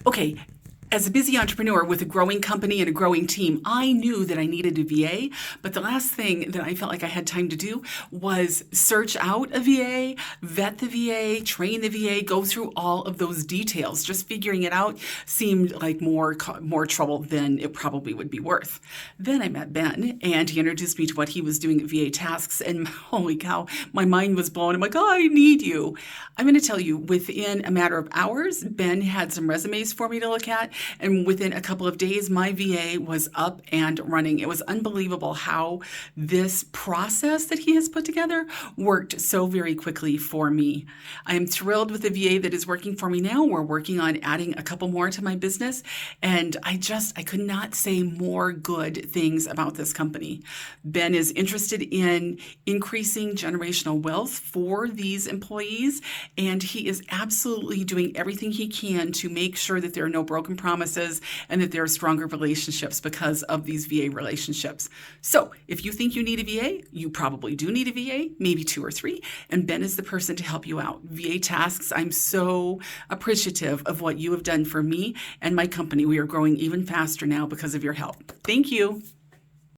Okay, as a busy entrepreneur with a growing company and a growing team, I knew that I needed a VA, but the last thing that I felt like I had time to do was search out a VA, vet the VA, train the VA, go through all of those details. Just figuring it out seemed like more trouble than it probably would be worth. Then I met Ben, and he introduced me to what he was doing at VA Tasks, and holy cow, my mind was blown. I'm like, oh, I need you. I'm going to tell you, within a matter of hours, Ben had some resumes for me to look at. And within a couple of days, my VA was up and running. It was unbelievable how this process that he has put together worked so very quickly for me. I am thrilled with the VA that is working for me now. We're working on adding a couple more to my business. And I could not say more good things about this company. Ben is interested in increasing generational wealth for these employees, and he is absolutely doing everything he can to make sure that there are no broken promises and that there are stronger relationships because of these VA relationships. So if you think you need a VA, you probably do need a VA, maybe 2 or 3, and Ben is the person to help you out. VA Tasks, I'm so appreciative of what you have done for me and my company. We are growing even faster now because of your help. Thank you.